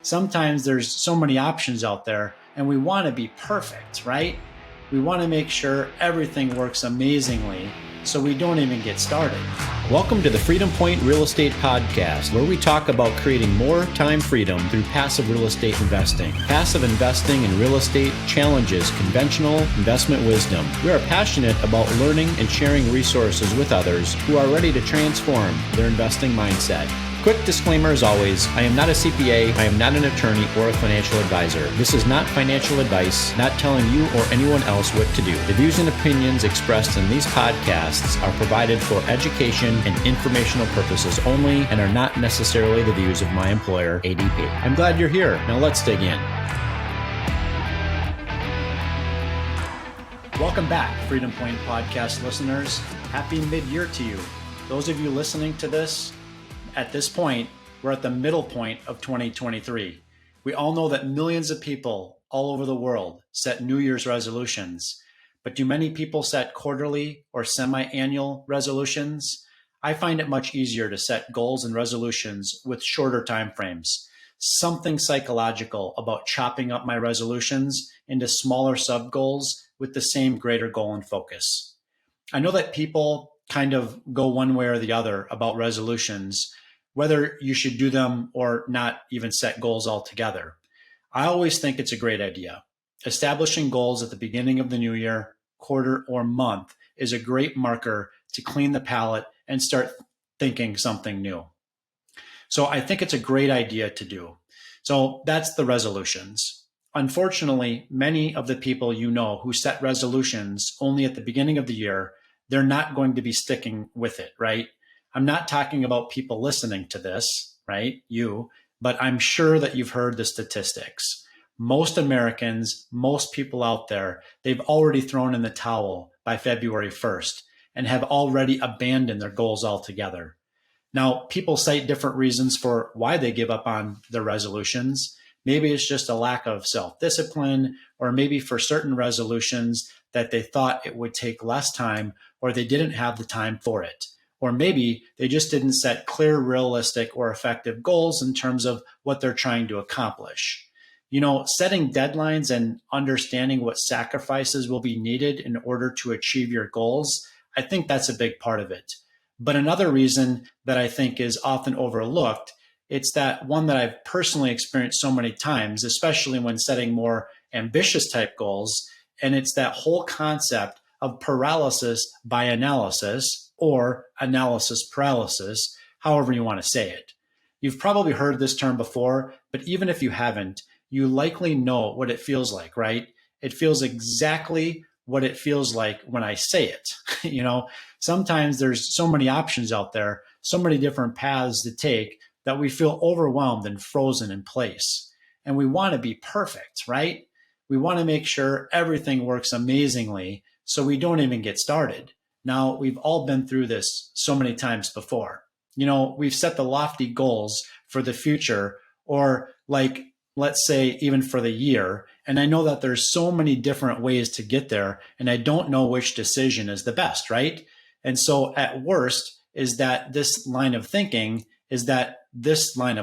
Sometimes there's so many options out there and we want to be perfect, right? We want to make sure everything works amazingly so we don't even get started. Welcome to the Freedom Point Real Estate Podcast, where we talk about creating more time freedom through passive real estate investing. Passive investing in real estate challenges conventional investment wisdom. We are passionate about learning and sharing resources with others who are ready to transform their investing mindset. Quick disclaimer as always, I am not a CPA, I am not an attorney or a financial advisor. This is not financial advice, not telling you or anyone else what to do. The views and opinions expressed in these podcasts are provided for education and informational purposes only and are not necessarily the views of my employer, ADP. I'm glad you're here. Now let's dig in. Welcome back, Freedom Point Podcast listeners. Happy mid-year to you. Those of you listening to this, at this point, we're at the middle point of 2023. We all know that millions of people all over the world set New Year's resolutions, but do many people set quarterly or semi-annual resolutions? I find it much easier to set goals and resolutions with shorter time frames. Something psychological about chopping up my resolutions into smaller sub-goals with the same greater goal and focus. I know that people kind of go one way or the other about resolutions, whether you should do them or not even set goals altogether. I always think it's a great idea. Establishing goals at the beginning of the new year, quarter, or month is a great marker to clean the palate and start thinking something new. So I think it's a great idea to do. So that's the resolutions. Unfortunately, many of the people you know who set resolutions only at the beginning of the year, they're not going to be sticking with it, right? I'm not talking about people listening to this, right? You, but I'm sure that you've heard the statistics. Most Americans, most people out there, they've already thrown in the towel by February 1st and have already abandoned their goals altogether. Now, people cite different reasons for why they give up on their resolutions. Maybe it's just a lack of self-discipline, or maybe for certain resolutions that they thought it would take less time or they didn't have the time for it. Or maybe they just didn't set clear, realistic, or effective goals in terms of what they're trying to accomplish. You know, setting deadlines and understanding what sacrifices will be needed in order to achieve your goals, I think that's a big part of it. But another reason that I think is often overlooked, it's that one that I've personally experienced so many times, especially when setting more ambitious type goals, and it's that whole concept of paralysis by analysis, or analysis paralysis, however you want to say it. You've probably heard this term before, but even if you haven't, you likely know what it feels like, right? It feels exactly what it feels like when I say it. You know, sometimes there's so many options out there, so many different paths to take that we feel overwhelmed and frozen in place. And we want to be perfect, right? We want to make sure everything works amazingly so we don't even get started. Now, we've all been through this so many times before. You know, we've set the lofty goals for the future, or like, let's say even for the year. And I know that there's so many different ways to get there, and I don't know which decision is the best, right? And so at worst is that this line of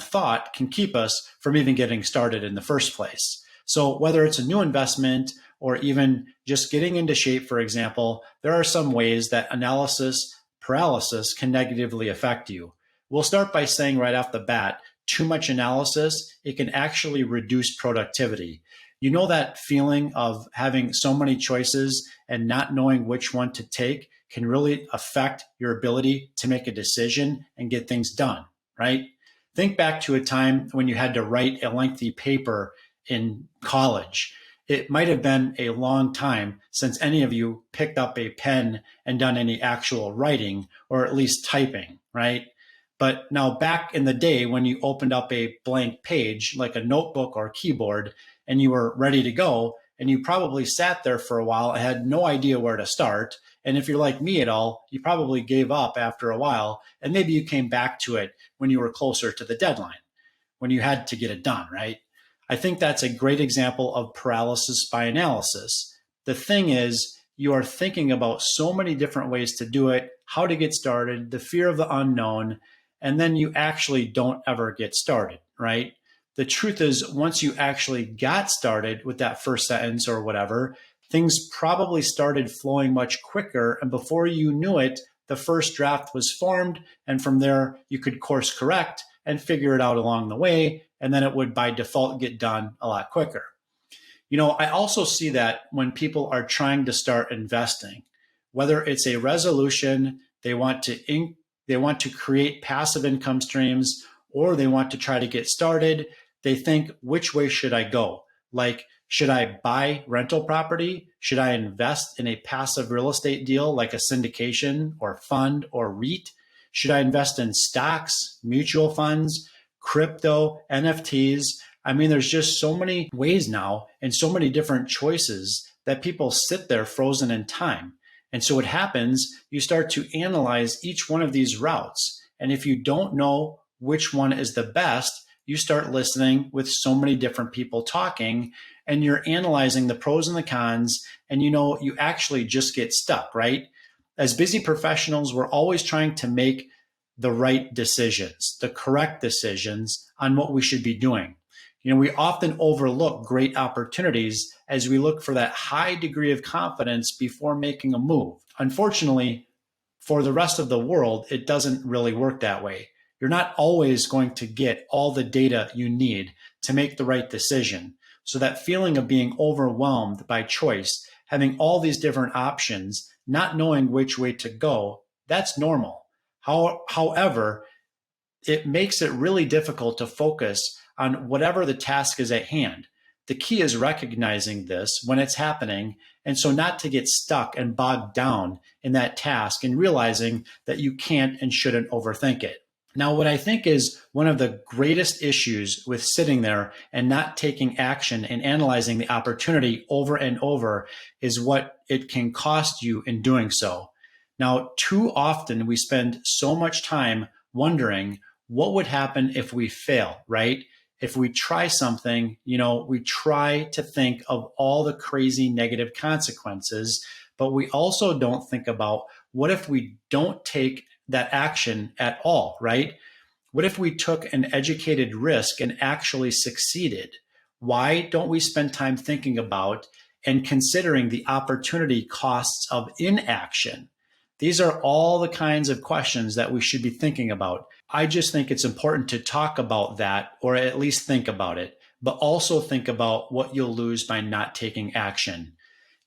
thought can keep us from even getting started in the first place. So whether it's a new investment or even just getting into shape, for example, there are some ways that analysis paralysis can negatively affect you. We'll start by saying right off the bat, too much analysis, it can actually reduce productivity. You know that feeling of having so many choices and not knowing which one to take can really affect your ability to make a decision and get things done, right? Think back to a time when you had to write a lengthy paper in college. It might have been a long time since any of you picked up a pen and done any actual writing, or at least typing, right? But now back in the day when you opened up a blank page, like a notebook or keyboard, and you were ready to go, and you probably sat there for a while and had no idea where to start. And if you're like me at all, you probably gave up after a while, and maybe you came back to it when you were closer to the deadline, when you had to get it done, right? I think that's a great example of paralysis by analysis. The thing is, you are thinking about so many different ways to do it, how to get started, the fear of the unknown, and then you actually don't ever get started, right? The truth is, once you actually got started with that first sentence or whatever, things probably started flowing much quicker. And before you knew it, the first draft was formed. And from there, you could course correct and figure it out along the way. And then it would by default get done a lot quicker. I also see that when people are trying to start investing, whether it's a resolution, they want to create passive income streams, or they want to try to get started, they think, which way should I go? Like, should I buy rental property? Should I invest in a passive real estate deal like a syndication or fund or REIT? Should I invest in stocks, mutual funds, crypto, NFTs? I mean, there's just so many ways now and so many different choices that people sit there frozen in time. And so what happens, you start to analyze each one of these routes. And if you don't know which one is the best, you start listening with so many different people talking, and you're analyzing the pros and the cons, and you actually just get stuck, right? As busy professionals, we're always trying to make the right decisions, the correct decisions on what we should be doing. We often overlook great opportunities as we look for that high degree of confidence before making a move. Unfortunately, for the rest of the world, it doesn't really work that way. You're not always going to get all the data you need to make the right decision. So that feeling of being overwhelmed by choice, having all these different options, not knowing which way to go, that's normal. However, it makes it really difficult to focus on whatever the task is at hand. The key is recognizing this when it's happening, and so not to get stuck and bogged down in that task and realizing that you can't and shouldn't overthink it. Now, what I think is one of the greatest issues with sitting there and not taking action and analyzing the opportunity over and over is what it can cost you in doing so. Now, too often we spend so much time wondering what would happen if we fail, right? If we try something, we try to think of all the crazy negative consequences, but we also don't think about what if we don't take that action at all, right? What if we took an educated risk and actually succeeded? Why don't we spend time thinking about and considering the opportunity costs of inaction? These are all the kinds of questions that we should be thinking about. I just think it's important to talk about that, or at least think about it, but also think about what you'll lose by not taking action.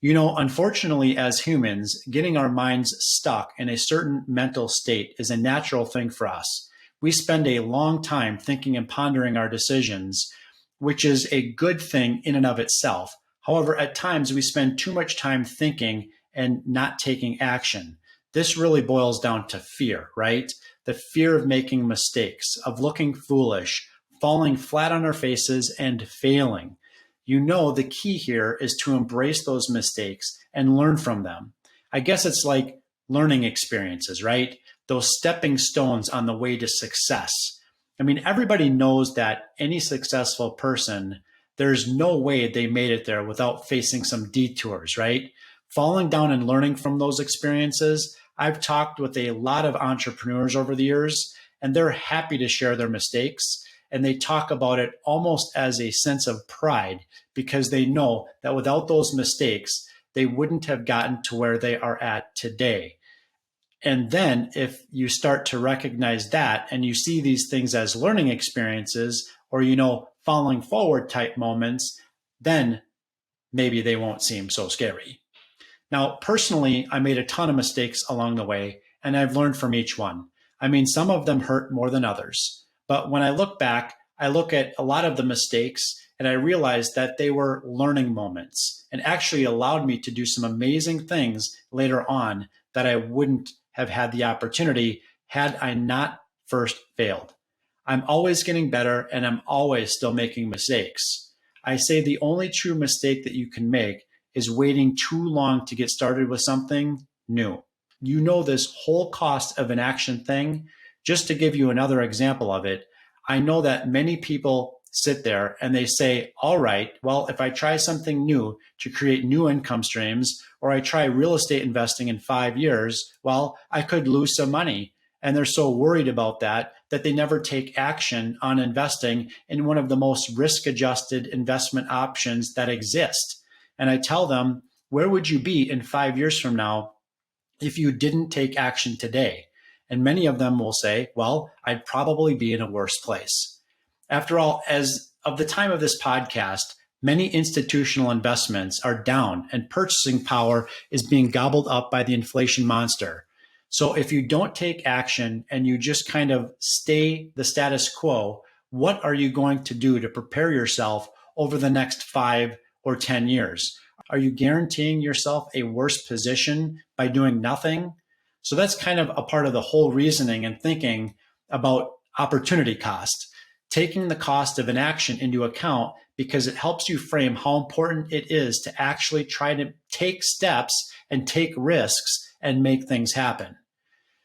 Unfortunately, as humans, getting our minds stuck in a certain mental state is a natural thing for us. We spend a long time thinking and pondering our decisions, which is a good thing in and of itself. However, at times we spend too much time thinking and not taking action. This really boils down to fear, right? The fear of making mistakes, of looking foolish, falling flat on our faces, and failing. The key here is to embrace those mistakes and learn from them. I guess it's like learning experiences, right? Those stepping stones on the way to success. I mean, everybody knows that any successful person, there's no way they made it there without facing some detours, right? Falling down and learning from those experiences. I've talked with a lot of entrepreneurs over the years, and they're happy to share their mistakes. And they talk about it almost as a sense of pride because they know that without those mistakes, they wouldn't have gotten to where they are at today. And then if you start to recognize that and you see these things as learning experiences or, falling forward type moments, then maybe they won't seem so scary. Now, personally, I made a ton of mistakes along the way, and I've learned from each one. I mean, some of them hurt more than others. But when I look back, I look at a lot of the mistakes and I realized that they were learning moments and actually allowed me to do some amazing things later on that I wouldn't have had the opportunity had I not first failed. I'm always getting better and I'm always still making mistakes. I say the only true mistake that you can make is waiting too long to get started with something new. This whole cost of inaction thing. Just to give you another example of it, I know that many people sit there and they say, all right, well, if I try something new to create new income streams, or I try real estate investing in 5 years, well, I could lose some money. And they're so worried about that that they never take action on investing in one of the most risk-adjusted investment options that exist. And I tell them, where would you be in 5 years from now if you didn't take action today? And many of them will say, well, I'd probably be in a worse place. After all, as of the time of this podcast, many institutional investments are down and purchasing power is being gobbled up by the inflation monster. So if you don't take action and you just kind of stay the status quo, what are you going to do to prepare yourself over the next 5 or 10 years? Are you guaranteeing yourself a worse position by doing nothing? So that's kind of a part of the whole reasoning and thinking about opportunity cost, taking the cost of inaction into account, because it helps you frame how important it is to actually try to take steps and take risks and make things happen.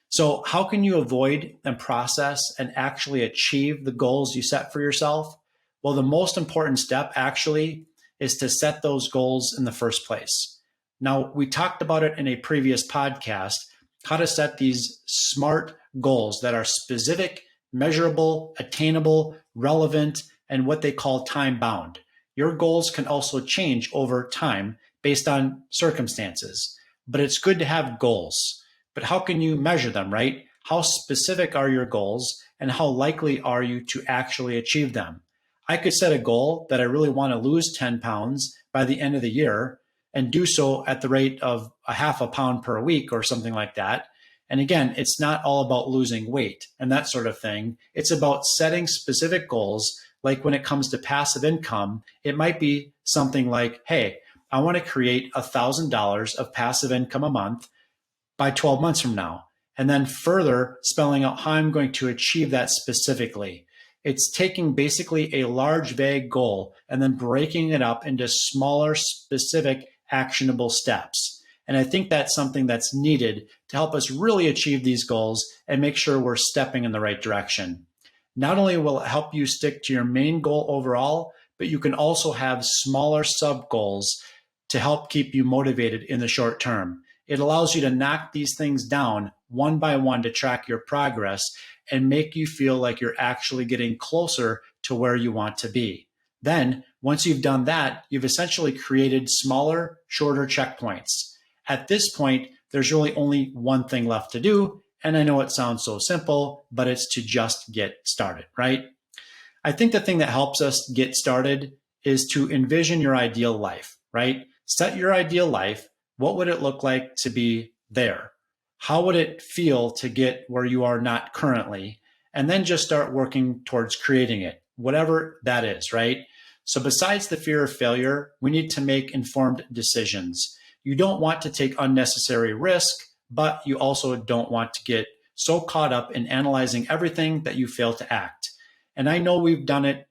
So how can you avoid and process and actually achieve the goals you set for yourself? Well, the most important step actually is to set those goals in the first place. Now, we talked about it in a previous podcast, how to set these SMART goals that are specific, measurable, attainable, relevant, and what they call time bound. Your goals can also change over time based on circumstances, but it's good to have goals. But how can you measure them, right? How specific are your goals and how likely are you to actually achieve them? I could set a goal that I really want to lose 10 pounds by the end of the year and do so at the rate of a half a pound per week or something like that. And again, it's not all about losing weight and that sort of thing. It's about setting specific goals. Like when it comes to passive income, it might be something like, hey, I want to create $1,000 of passive income a month by 12 months from now. And then further spelling out how I'm going to achieve that specifically. It's taking basically a large, vague goal and then breaking it up into smaller, specific, actionable steps. And I think that's something that's needed to help us really achieve these goals and make sure we're stepping in the right direction. Not only will it help you stick to your main goal overall, but you can also have smaller sub goals to help keep you motivated in the short term. It allows you to knock these things down one by one to track your progress and make you feel like you're actually getting closer to where you want to be. Then, once you've done that, you've essentially created smaller, shorter checkpoints. At this point, there's really only one thing left to do. And I know it sounds so simple, but it's to just get started, right? I think the thing that helps us get started is to envision your ideal life, right? Set your ideal life. What would it look like to be there? How would it feel to get where you are not currently? And then just start working towards creating it, whatever that is, right? So besides the fear of failure, we need to make informed decisions. You don't want to take unnecessary risk, but you also don't want to get so caught up in analyzing everything that you fail to act. And I know we've done it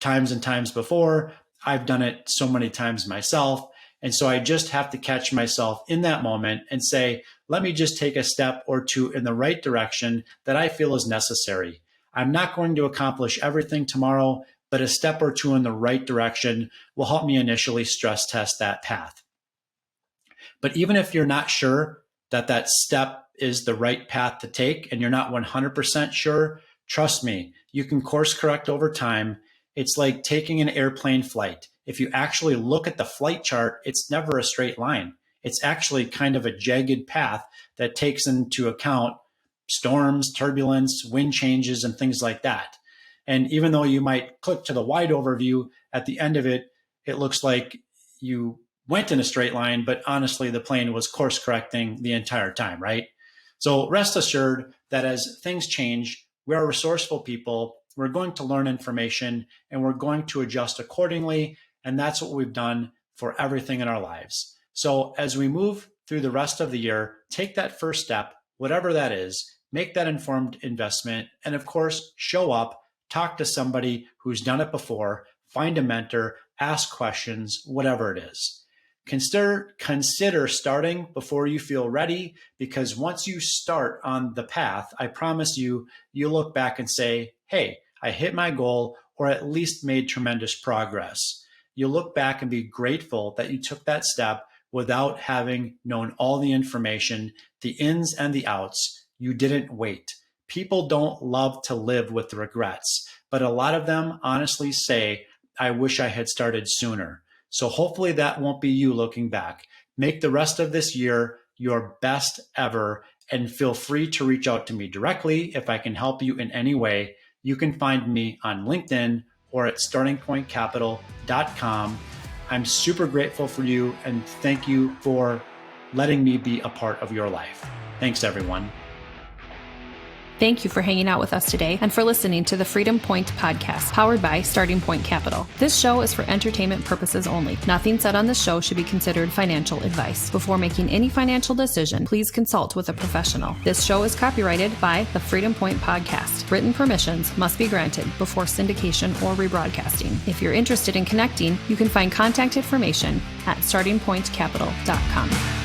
times and times before. I've done it so many times myself. And so I just have to catch myself in that moment and say, let me just take a step or two in the right direction that I feel is necessary. I'm not going to accomplish everything tomorrow, but a step or two in the right direction will help me initially stress test that path. But even if you're not sure that that step is the right path to take and you're not 100% sure, trust me, you can course correct over time. It's like taking an airplane flight. If you actually look at the flight chart, it's never a straight line. It's actually kind of a jagged path that takes into account storms, turbulence, wind changes, and things like that. And even though you might click to the wide overview, at the end of it, it looks like you went in a straight line, but honestly, the plane was course correcting the entire time, right? So rest assured that as things change, we are resourceful people. We're going to learn information and we're going to adjust accordingly. And that's what we've done for everything in our lives. So as we move through the rest of the year, take that first step, whatever that is, make that informed investment, and of course, show up, talk to somebody who's done it before, find a mentor, ask questions, whatever it is. Consider starting before you feel ready, because once you start on the path, I promise you, you look back and say, hey, I hit my goal or at least made tremendous progress. You look back and be grateful that you took that step without having known all the information, the ins and the outs. You didn't wait. People don't love to live with regrets, but a lot of them honestly say, I wish I had started sooner. So hopefully that won't be you looking back. Make the rest of this year your best ever, and feel free to reach out to me directly if I can help you in any way. You can find me on LinkedIn or at startingpointcapital.com. I'm super grateful for you, and thank you for letting me be a part of your life. Thanks, everyone. Thank you for hanging out with us today and for listening to the Freedom Point podcast, powered by Starting Point Capital. This show is for entertainment purposes only. Nothing said on this show should be considered financial advice. Before making any financial decision, please consult with a professional. This show is copyrighted by the Freedom Point podcast. Written permissions must be granted before syndication or rebroadcasting. If you're interested in connecting, you can find contact information at startingpointcapital.com.